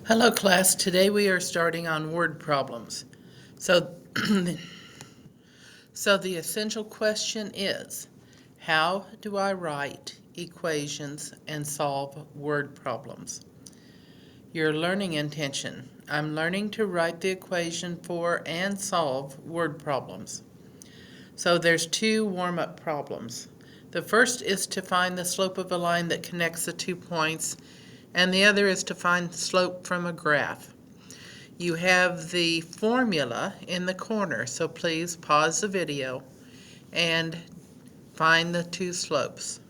Hello class, today we are starting on word problems. So, so the essential question is, how do I write equations and solve word problems? Your learning intention. I'm learning to write the equation for and solve word problems. So there's two warm-up problems. The first is to find the slope of a line that connects the 2 points, and the other is to find slope from a graph. You have the formula in the corner, so please pause the video and find the two slopes.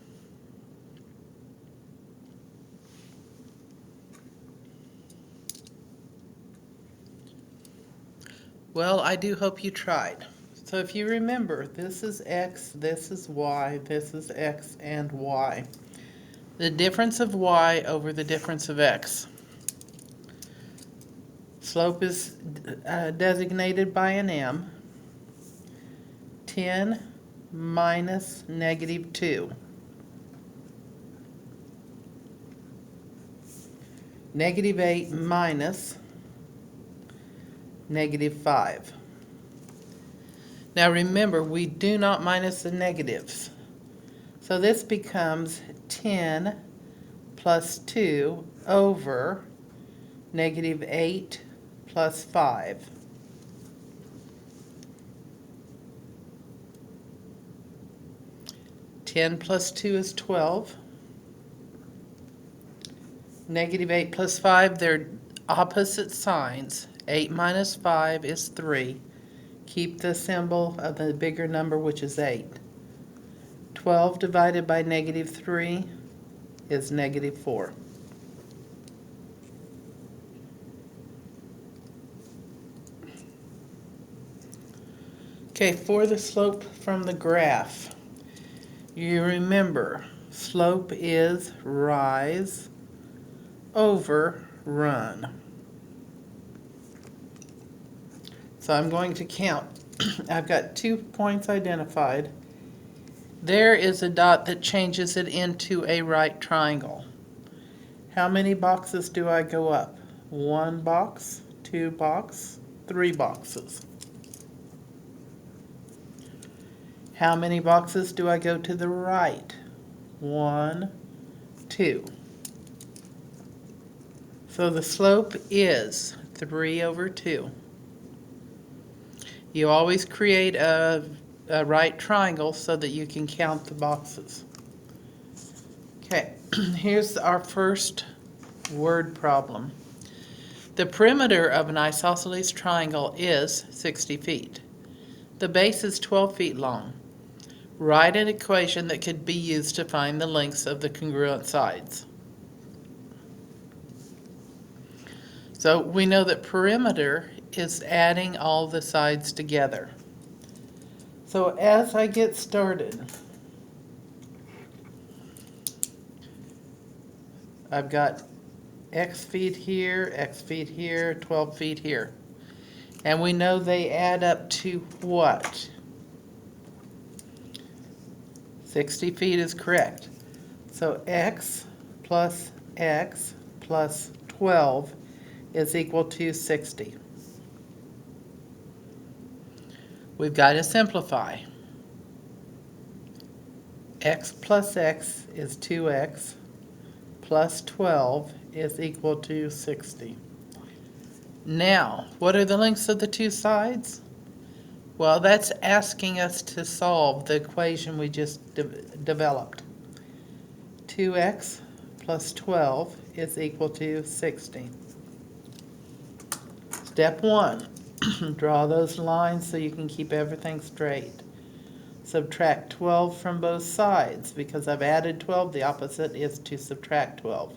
Well, I do hope you tried. So if you remember, this is x, this is y, this is x and y. The difference of y over the difference of x. Slope is designated by an m. 10 minus negative 2. Negative 8 minus negative 5. Now remember, we do not minus the negatives. So this becomes 10 plus 2 over negative 8 plus 5. Ten plus 2 is 12. Negative 8 plus 5, they're opposite signs. 8 minus 5 is 3. Keep the symbol of the bigger number, which is 8. 12 divided by negative 3 is negative 4. Okay, for the slope from the graph, you remember slope is rise over run. So I'm going to count. I've got 2 points identified. There is a dot that changes it into a right triangle. How many boxes do I go up? 1 box, 2 boxes, 3 boxes. How many boxes do I go to the right? 1, 2. So the slope is 3 over 2. You always create a right triangle so that you can count the boxes. Okay, here's our first word problem. The perimeter of an isosceles triangle is 60 feet. The base is 12 feet long. Write an equation that could be used to find the lengths of the congruent sides. So we know that perimeter is adding all the sides together. So as I get started, I've got x feet here, 12 feet here. And we know they add up to what? 60 feet is correct. So x plus 12 is equal to 60. We've got to simplify. X plus x is 2x plus 12 is equal to 60. Now, what are the lengths of the two sides? Well, that's asking us to solve the equation we just developed. 2x plus 12 is equal to 60. Step 1, draw those lines so you can keep everything straight. Subtract 12 from both sides. Because I've added 12, the opposite is to subtract 12.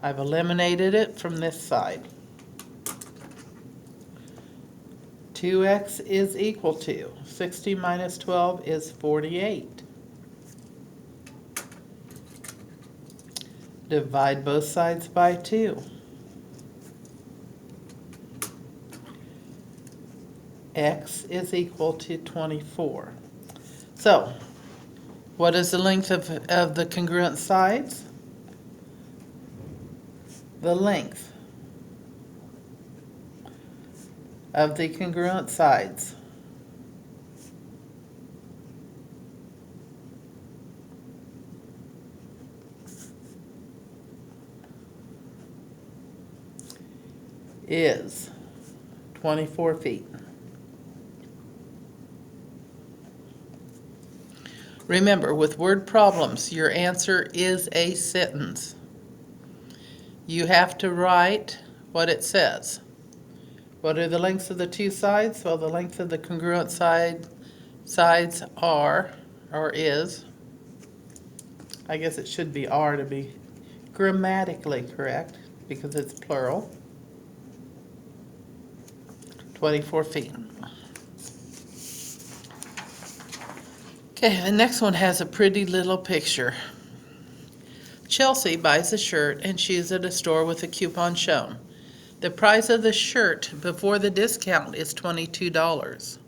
I've eliminated it from this side. 2x is equal to 60 minus 12 is 48. Divide both sides by 2. X is equal to 24. So, what is the length of the congruent sides? The length of the congruent sides is 24 feet. Remember, with word problems, your answer is a sentence. You have to write what it says. What are the lengths of the two sides? Well, the length of the congruent sides are, or is, I guess it should be are to be grammatically correct because it's plural, 24 feet. Okay, the next one has a pretty little picture. Chelsea buys a shirt and she is at a store with a coupon shown. The price of the shirt before the discount is $22.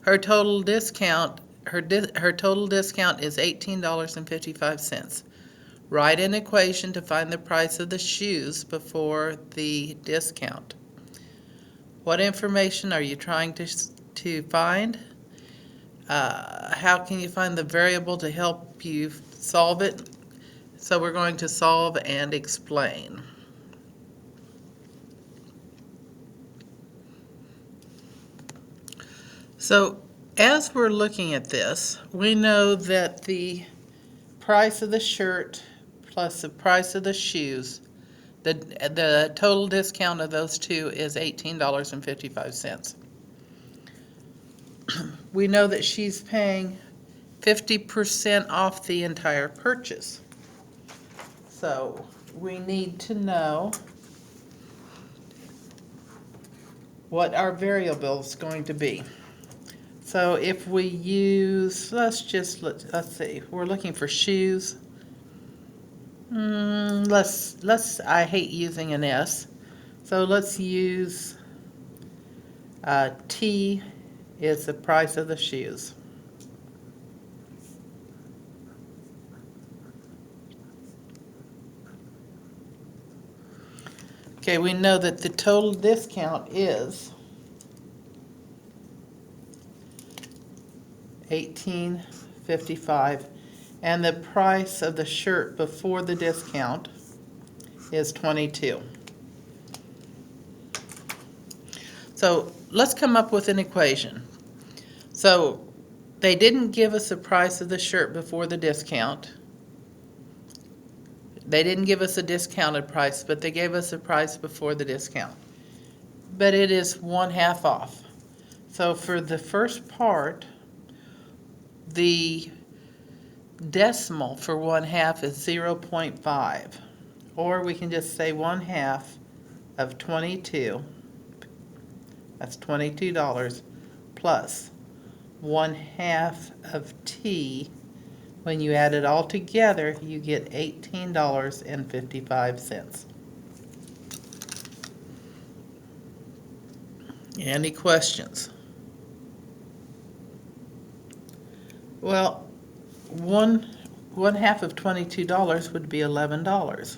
Her total discount is $18.55. Write an equation to find the price of the shoes before the discount. What information are you trying to find? How can you find the variable to help you solve it? So we're going to solve and explain. So as we're looking at this, we know that the price of the shirt plus the price of the shoes, the total discount of those two is $18.55. We know that she's paying 50% off the entire purchase. So we need to know what our variable is going to be. So if we use, let's see, we're looking for shoes. I hate using an S. So let's use T is the price of the shoes. Okay, we know that the total discount is $18.55, and the price of the shirt before the discount is $22. So let's come up with an equation. So they didn't give us the price of the shirt before the discount. They didn't give us a discounted price, but they gave us a price before the discount. But it is 1/2 off. So for the first part, the decimal for 1/2 is 0.5. Or we can just say 1/2 of 22. That's $22 plus 1/2 of T. When you add it all together, you get $18.55. Any questions? Well, 1/2 of $22 would be $11.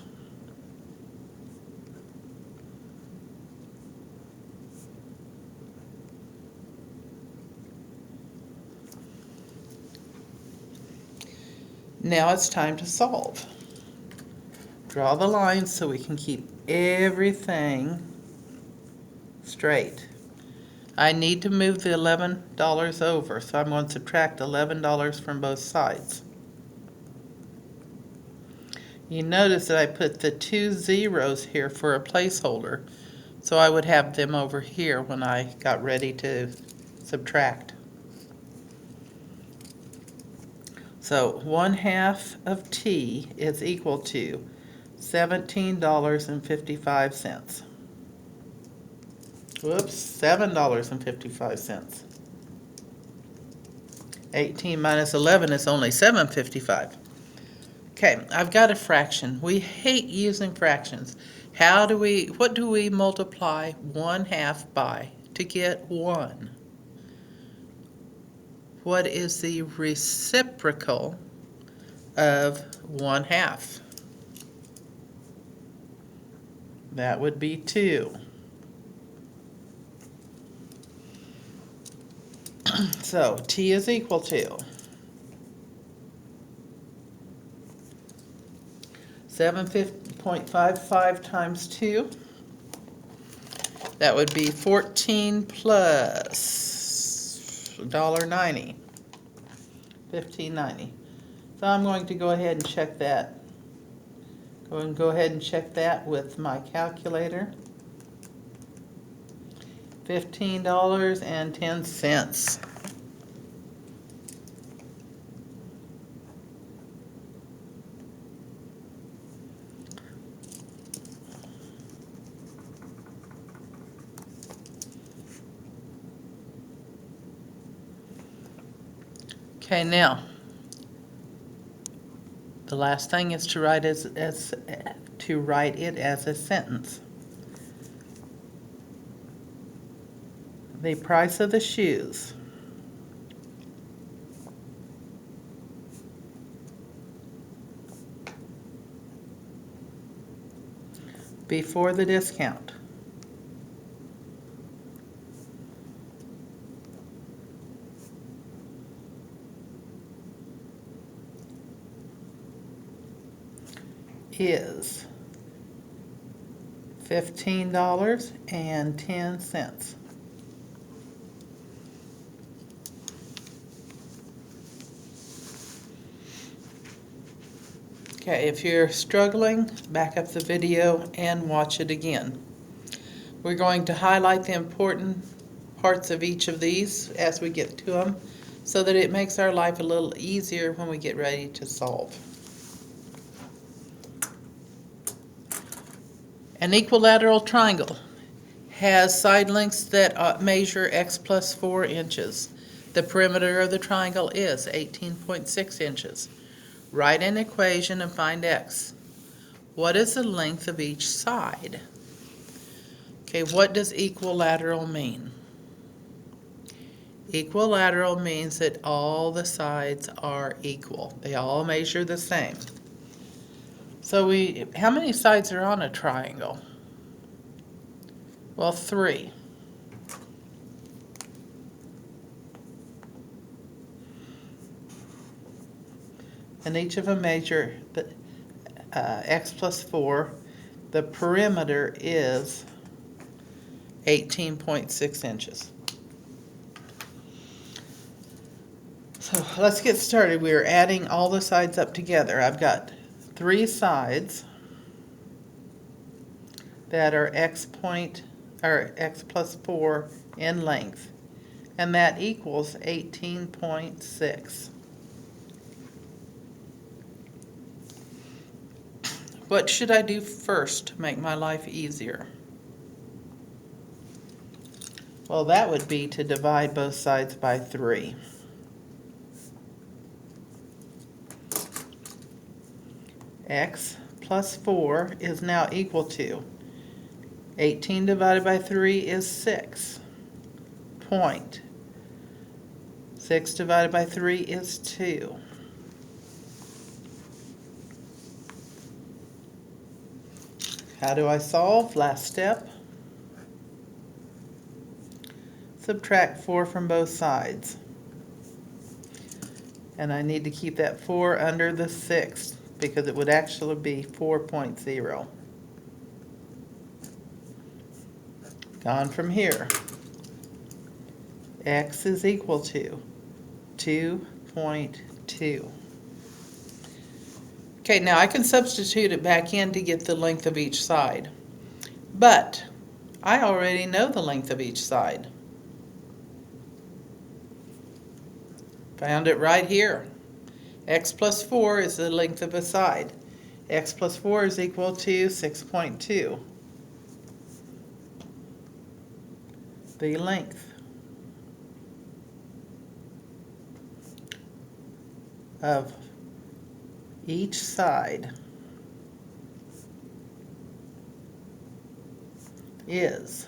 Now it's time to solve. Draw the lines so we can keep everything straight. I need to move the $11 over, so I'm going to subtract $11 from both sides. You notice that I put the 2 zeros here for a placeholder, so I would have them over here when I got ready to subtract. So 1/2 of T is equal to $17.55. Whoops, $7.55. 18 minus 11 is only $7.55. Okay, I've got a fraction. We hate using fractions. What do we multiply 1/2 by to get 1? What is the reciprocal of 1/2? That would be 2. So t is equal to 7.55 times 2. That would be 14 plus $1.90, $15.90. So I'm going to go ahead and check that. Go ahead and check that with my calculator. $15.10. Okay, now the last thing is to write it as a sentence. The price of the shoes before the discount is $15.10. Okay, if you're struggling, back up the video and watch it again. We're going to highlight the important parts of each of these as we get to them so that it makes our life a little easier when we get ready to solve. An equilateral triangle has side lengths that measure x plus 4 inches. The perimeter of the triangle is 18.6 inches. Write an equation and find x. What is the length of each side? Okay, what does equilateral mean? Equilateral means that all the sides are equal. They all measure the same. So how many sides are on a triangle? Well, 3. And each of them measure the x plus 4. The perimeter is 18.6 inches. So let's get started. We are adding all the sides up together. I've got 3 sides that are x plus 4 in length, and that equals 18.6. What should I do first to make my life easier? Well, that would be to divide both sides by 3. X plus 4 is now equal to 18 divided by 3 is 6. 6 divided by 3 is 2. How do I solve? Last step. Subtract 4 from both sides. And I need to keep that 4 under the 6 because it would actually be 4.0. Gone from here. X is equal to 2.2. Okay, now I can substitute it back in to get the length of each side. But I already know the length of each side. Found it right here. X plus 4 is the length of a side. X plus 4 is equal to 6.2. The length of each side is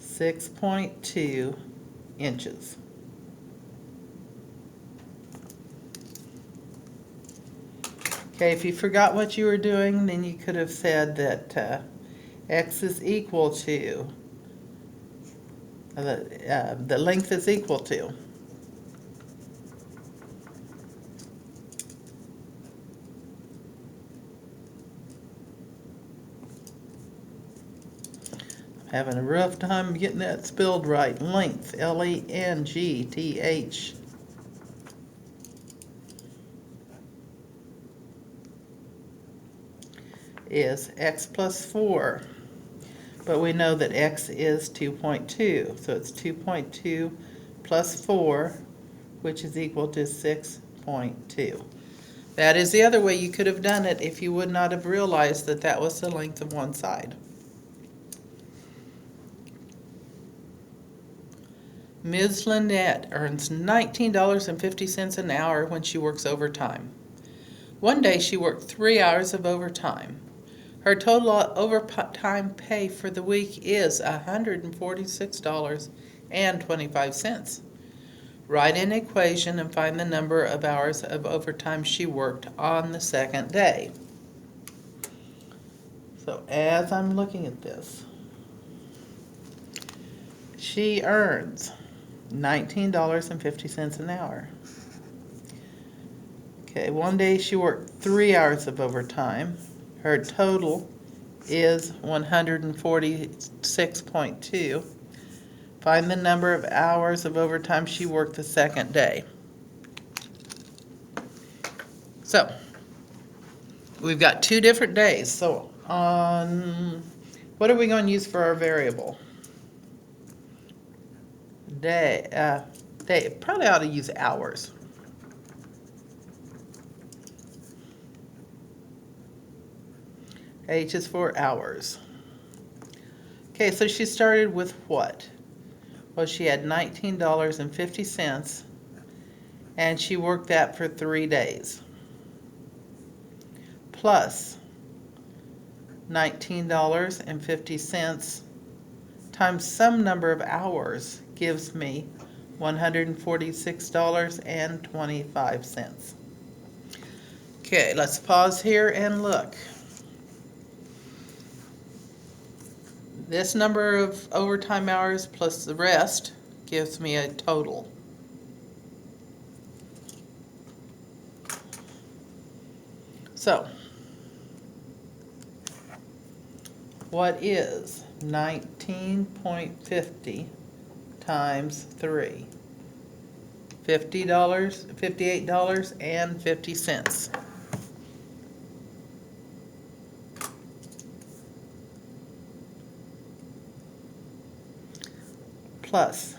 6.2 inches. Okay, if you forgot what you were doing, then you could have said that x is equal to the length is equal to. Having a rough time getting that spelled right. Length, Length, is x plus 4. But we know that x is 2.2. So it's 2.2 plus 4, which is equal to 6.2. That is the other way you could have done it if you would not have realized that that was the length of one side. Ms. Lynette earns $19.50 an hour when she works overtime. One day she worked 3 hours of overtime. Her total overtime pay for the week is $146.25. Write an equation and find the number of hours of overtime she worked on the second day. So as I'm looking at this, she earns $19.50 an hour. Okay, one day she worked 3 hours of overtime. Her total is 146.2. Find the number of hours of overtime she worked the second day. So, we've got 2 different days. So, what are we going to use for our variable? Day. Probably ought to use hours. H is for hours. Okay, so she started with what? Well, she had $19.50, and she worked that for 3 days. Plus $19.50 times some number of hours gives me $146.25. Okay, let's pause here and look. This number of overtime hours plus the rest gives me a total. So, what is 19.50 times 3? $58.50. Plus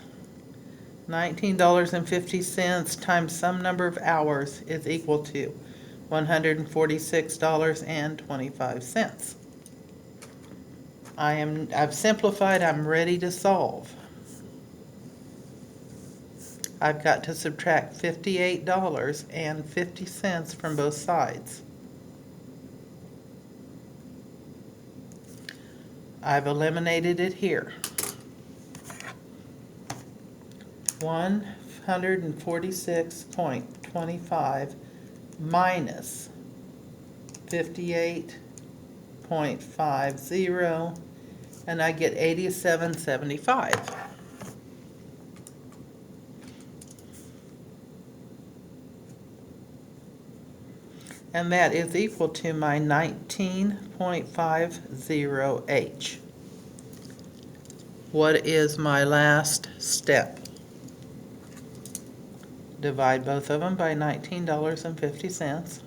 $19.50 times some number of hours is equal to $146.25. I've simplified, I'm ready to solve. I've got to subtract $58.50 from both sides. I've eliminated it here. 146.25 minus 58.50, and I get 87.75. And that is equal to my 19.50H. What is my last step? Divide both of them by $19.50.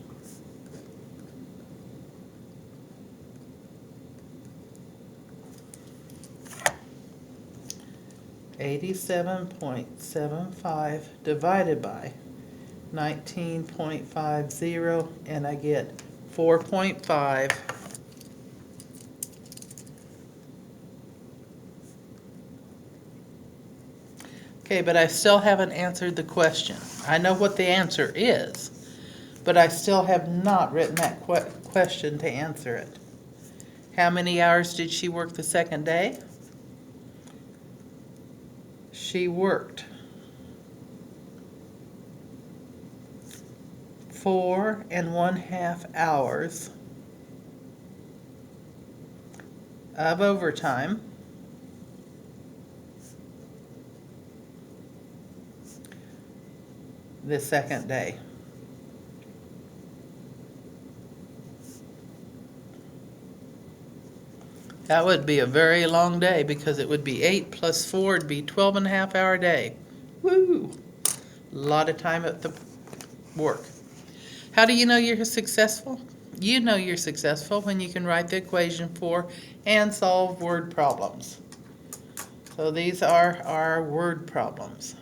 $87.75 divided by 19.50, and I get 4.5. Okay, but I still haven't answered the question. I know what the answer is, but I still have not written that question to answer it. How many hours did she work the second day? She worked 4.5 hours of overtime, the second day. That would be a very long day because it would be 8 plus 4 would be 12 and a half hour day. Woo! A lot of time at the work. How do you know you're successful? You know you're successful when you can write the equation for and solve word problems. So these are our word problems.